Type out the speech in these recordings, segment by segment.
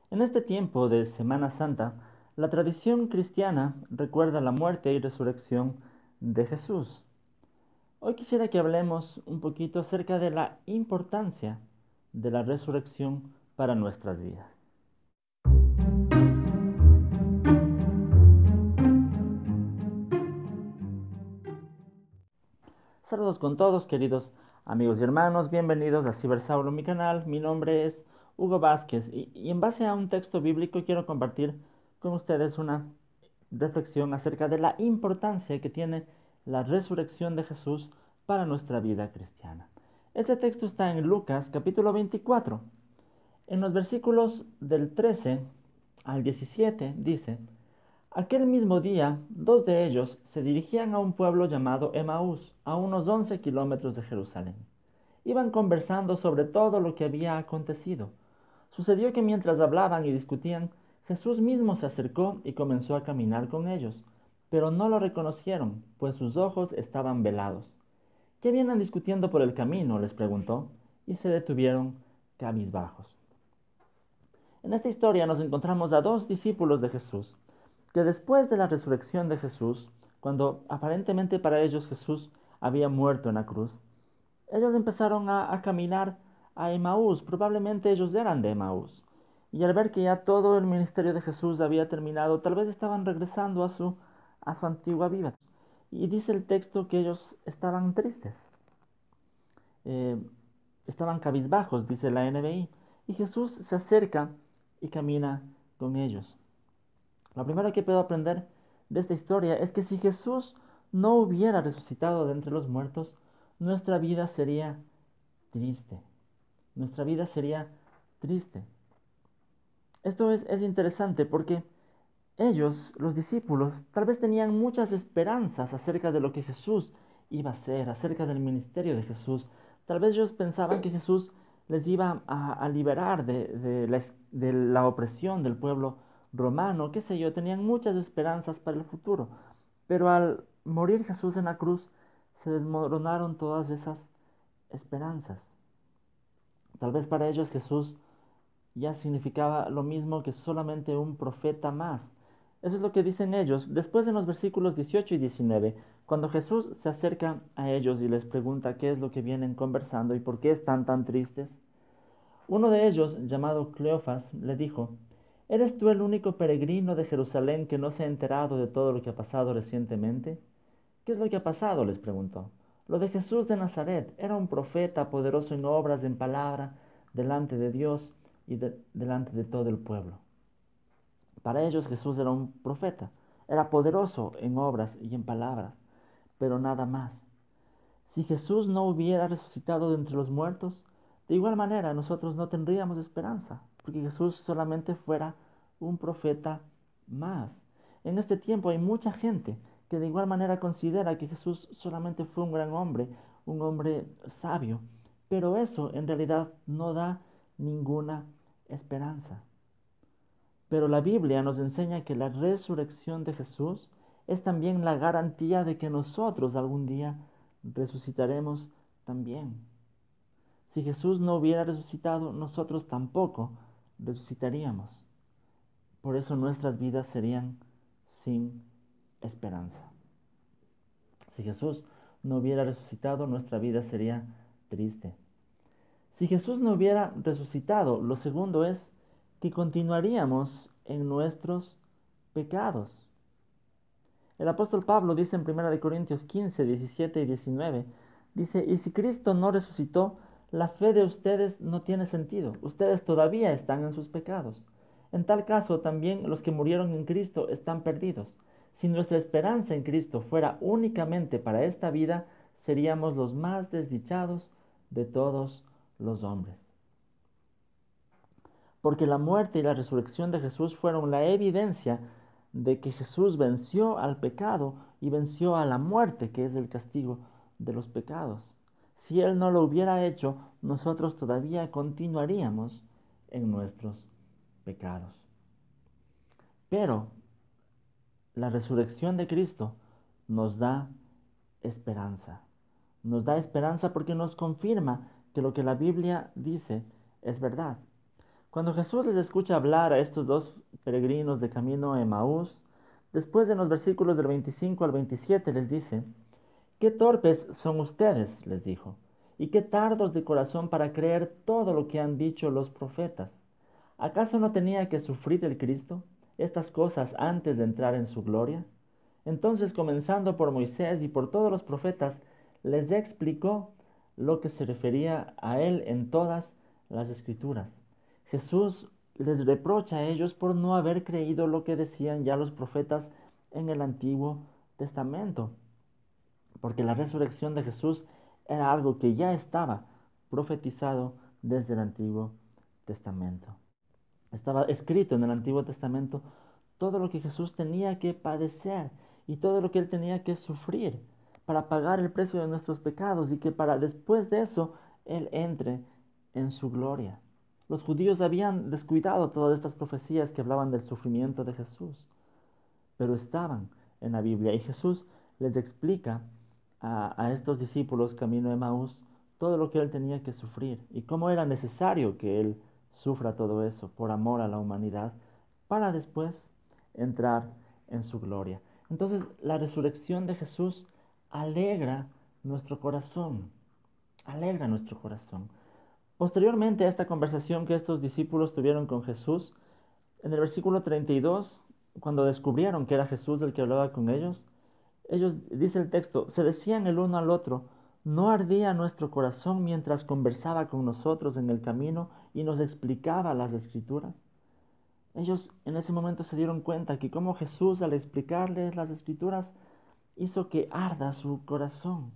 En este tiempo de Semana Santa, la tradición cristiana recuerda la muerte y resurrección de Jesús. Hoy quisiera que hablemos un poquito acerca de la importancia de la resurrección para nuestras vidas. Saludos con todos, queridos amigos y hermanos, bienvenidos a Cibersaulo, mi canal. Mi nombre es Hugo Vázquez y en base a un texto bíblico quiero compartir con ustedes una reflexión acerca de la importancia que tiene la resurrección de Jesús para nuestra vida cristiana. Este texto está en Lucas capítulo 24. En los versículos del 13 al 17 dice: Aquel mismo día, dos de ellos se dirigían a un pueblo llamado Emaús, a unos 11 kilómetros de Jerusalén. Iban conversando sobre todo lo que había acontecido. Sucedió que mientras hablaban y discutían, Jesús mismo se acercó y comenzó a caminar con ellos, pero no lo reconocieron, pues sus ojos estaban velados. ¿Qué vienen discutiendo por el camino?, les preguntó, y se detuvieron cabizbajos. En esta historia nos encontramos a dos discípulos de Jesús, que después de la resurrección de Jesús, cuando aparentemente para ellos Jesús había muerto en la cruz, ellos empezaron a caminar a Emaús. Probablemente ellos eran de Emaús. Y al ver que ya todo el ministerio de Jesús había terminado, tal vez estaban regresando a su antigua vida. Y dice el texto que ellos estaban tristes, eh, estaban cabizbajos, dice la NBI. Y Jesús se acerca y camina con ellos. Lo primero que puedo aprender de esta historia es que si Jesús no hubiera resucitado de entre los muertos, nuestra vida sería triste. Nuestra vida sería triste. Esto es interesante porque ellos, los discípulos, tal vez tenían muchas esperanzas acerca de lo que Jesús iba a hacer, acerca del ministerio de Jesús. Tal vez ellos pensaban que Jesús les iba a liberar de la opresión del pueblo romano, qué sé yo, tenían muchas esperanzas para el futuro. Pero al morir Jesús en la cruz, se desmoronaron todas esas esperanzas. Tal vez para ellos Jesús ya significaba lo mismo que solamente un profeta más. Eso es lo que dicen ellos. Después en los versículos 18 y 19, cuando Jesús se acerca a ellos y les pregunta qué es lo que vienen conversando y por qué están tan tristes, uno de ellos, llamado Cleofas, le dijo: ¿Eres tú el único peregrino de Jerusalén que no se ha enterado de todo lo que ha pasado recientemente? ¿Qué es lo que ha pasado?, les preguntó. Lo de Jesús de Nazaret. Era un profeta poderoso en obras, en palabra, delante de Dios y delante de todo el pueblo. Para ellos Jesús era un profeta, era poderoso en obras y en palabras, pero nada más. Si Jesús no hubiera resucitado de entre los muertos, de igual manera nosotros no tendríamos esperanza, porque Jesús solamente fuera un profeta más. En este tiempo hay mucha gente que de igual manera considera que Jesús solamente fue un gran hombre, un hombre sabio, pero eso en realidad no da ninguna esperanza. Pero la Biblia nos enseña que la resurrección de Jesús es también la garantía de que nosotros algún día resucitaremos también. Si Jesús no hubiera resucitado, nosotros tampoco resucitaríamos. Por eso nuestras vidas serían sin esperanza. Si Jesús no hubiera resucitado, nuestra vida sería triste. Si Jesús no hubiera resucitado, lo segundo es que continuaríamos en nuestros pecados. El apóstol Pablo dice en 1 Corintios 15, 17 y 19, dice: y si Cristo no resucitó, la fe de ustedes no tiene sentido. Ustedes todavía están en sus pecados. En tal caso, también los que murieron en Cristo están perdidos. Si nuestra esperanza en Cristo fuera únicamente para esta vida, seríamos los más desdichados de todos los hombres. Porque la muerte y la resurrección de Jesús fueron la evidencia de que Jesús venció al pecado y venció a la muerte, que es el castigo de los pecados. Si Él no lo hubiera hecho, nosotros todavía continuaríamos en nuestros pecados. Pero la resurrección de Cristo nos da esperanza. Nos da esperanza porque nos confirma que lo que la Biblia dice es verdad. Cuando Jesús les escucha hablar a estos dos peregrinos de camino a Emaús, después en los versículos del 25 al 27 les dice: «Qué torpes son ustedes», les dijo, «y qué tardos de corazón para creer todo lo que han dicho los profetas. ¿Acaso no tenía que sufrir el Cristo estas cosas antes de entrar en su gloria?». Entonces, comenzando por Moisés y por todos los profetas, les explicó lo que se refería a él en todas las escrituras. Jesús les reprocha a ellos por no haber creído lo que decían ya los profetas en el Antiguo Testamento, porque la resurrección de Jesús era algo que ya estaba profetizado desde el Antiguo Testamento. Estaba escrito en el Antiguo Testamento todo lo que Jesús tenía que padecer y todo lo que él tenía que sufrir para pagar el precio de nuestros pecados, y que para después de eso él entre en su gloria. Los judíos habían descuidado todas estas profecías que hablaban del sufrimiento de Jesús, pero estaban en la Biblia, y Jesús les explica a estos discípulos camino de Emaús todo lo que él tenía que sufrir y cómo era necesario que él sufra todo eso por amor a la humanidad para después entrar en su gloria. Entonces, la resurrección de Jesús alegra nuestro corazón, alegra nuestro corazón. Posteriormente a esta conversación que estos discípulos tuvieron con Jesús, en el versículo 32, cuando descubrieron que era Jesús el que hablaba con ellos, dice el texto, se decían el uno al otro: ¿no ardía nuestro corazón mientras conversaba con nosotros en el camino y nos explicaba las Escrituras? Ellos en ese momento se dieron cuenta que como Jesús, al explicarles las Escrituras, hizo que arda su corazón.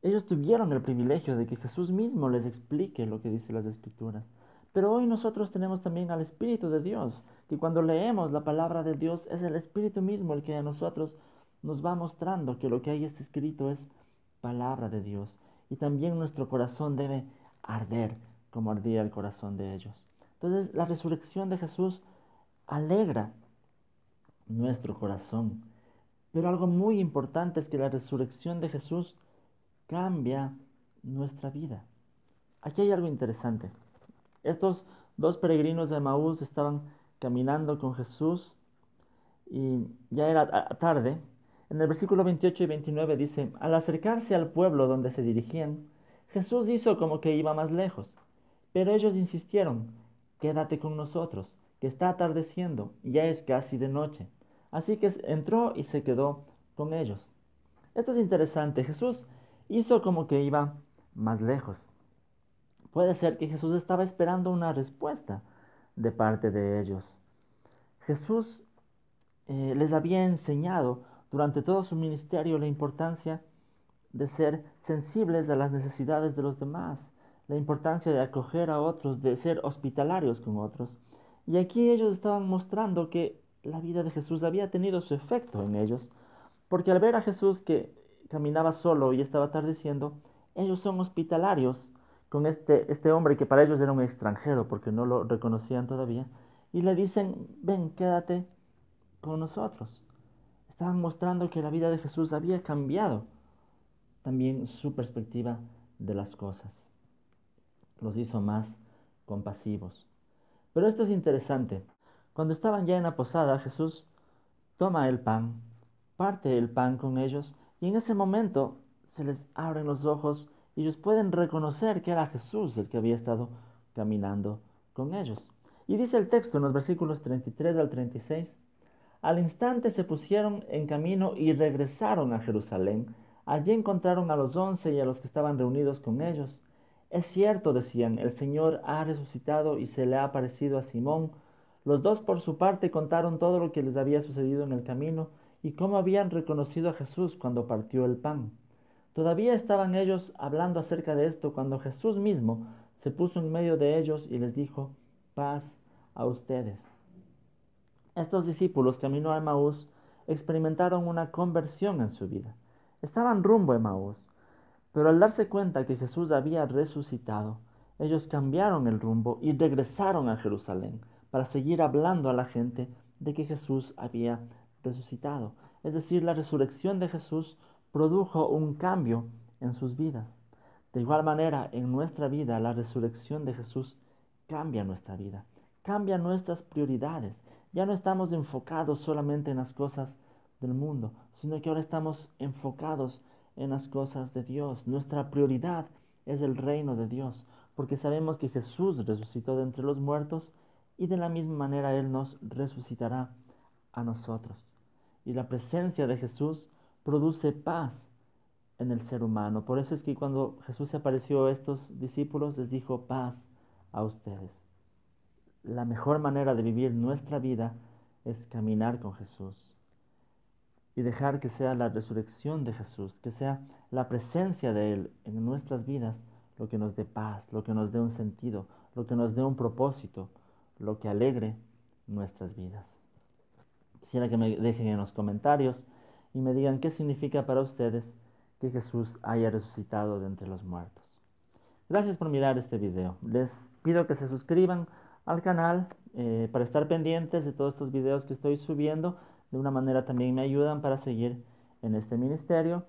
Ellos tuvieron el privilegio de que Jesús mismo les explique lo que dice las Escrituras. Pero hoy nosotros tenemos también al Espíritu de Dios, que cuando leemos la palabra de Dios es el Espíritu mismo el que a nosotros nos va mostrando que lo que ahí está escrito es palabra de Dios. Y también nuestro corazón debe arder como ardía el corazón de ellos. Entonces, la resurrección de Jesús alegra nuestro corazón. Pero algo muy importante es que la resurrección de Jesús cambia nuestra vida. Aquí hay algo interesante. Estos dos peregrinos de Emaús estaban caminando con Jesús y ya era tarde. En el versículo 28 y 29 dice: al acercarse al pueblo donde se dirigían, Jesús hizo como que iba más lejos, pero ellos insistieron: quédate con nosotros, que está atardeciendo y ya es casi de noche. Así que entró y se quedó con ellos. Esto es interesante. Jesús hizo como que iba más lejos. Puede ser que Jesús estaba esperando una respuesta de parte de ellos. Jesús les había enseñado durante todo su ministerio la importancia de ser sensibles a las necesidades de los demás, la importancia de acoger a otros, de ser hospitalarios con otros. Y aquí ellos estaban mostrando que la vida de Jesús había tenido su efecto en ellos, porque al ver a Jesús que caminaba solo y estaba atardeciendo, ellos son hospitalarios con este hombre que para ellos era un extranjero porque no lo reconocían todavía, y le dicen: ven, quédate con nosotros. Estaban mostrando que la vida de Jesús había cambiado también su perspectiva de las cosas. Los hizo más compasivos. Pero esto es interesante. Cuando estaban ya en la posada, Jesús toma el pan, parte el pan con ellos, y en ese momento se les abren los ojos y ellos pueden reconocer que era Jesús el que había estado caminando con ellos. Y dice el texto en los versículos 33 al 36: al instante se pusieron en camino y regresaron a Jerusalén. Allí encontraron a los 11 y a los que estaban reunidos con ellos. Es cierto, decían, el Señor ha resucitado y se le ha aparecido a Simón. Los dos por su parte contaron todo lo que les había sucedido en el camino y cómo habían reconocido a Jesús cuando partió el pan. Todavía estaban ellos hablando acerca de esto cuando Jesús mismo se puso en medio de ellos y les dijo: paz a ustedes. Estos discípulos camino a Emaús experimentaron una conversión en su vida. Estaban rumbo a Emaús, pero al darse cuenta que Jesús había resucitado, ellos cambiaron el rumbo y regresaron a Jerusalén para seguir hablando a la gente de que Jesús había resucitado. Es decir, la resurrección de Jesús produjo un cambio en sus vidas. De igual manera, en nuestra vida, la resurrección de Jesús cambia nuestra vida, cambia nuestras prioridades. Ya no estamos enfocados solamente en las cosas del mundo, sino que ahora estamos enfocados en las cosas de Dios. Nuestra prioridad es el reino de Dios, porque sabemos que Jesús resucitó de entre los muertos y de la misma manera Él nos resucitará a nosotros. Y la presencia de Jesús produce paz en el ser humano. Por eso es que cuando Jesús se apareció a estos discípulos les dijo paz a ustedes. La mejor manera de vivir nuestra vida es caminar con Jesús y dejar que sea la resurrección de Jesús, que sea la presencia de Él en nuestras vidas lo que nos dé paz, lo que nos dé un sentido, lo que nos dé un propósito, lo que alegre nuestras vidas. Quisiera que me dejen en los comentarios y me digan qué significa para ustedes que Jesús haya resucitado de entre los muertos. Gracias por mirar este video. Les pido que se suscriban al canal para estar pendientes de todos estos videos que estoy subiendo. De una manera también me ayudan para seguir en este ministerio.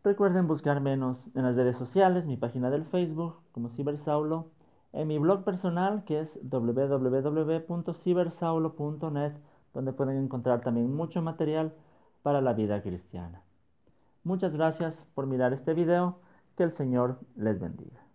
Recuerden buscarme en las redes sociales, mi página del Facebook como Cibersaulo, en mi blog personal que es www.cibersaulo.net, donde pueden encontrar también mucho material para la vida cristiana. Muchas gracias por mirar este video. Que el Señor les bendiga.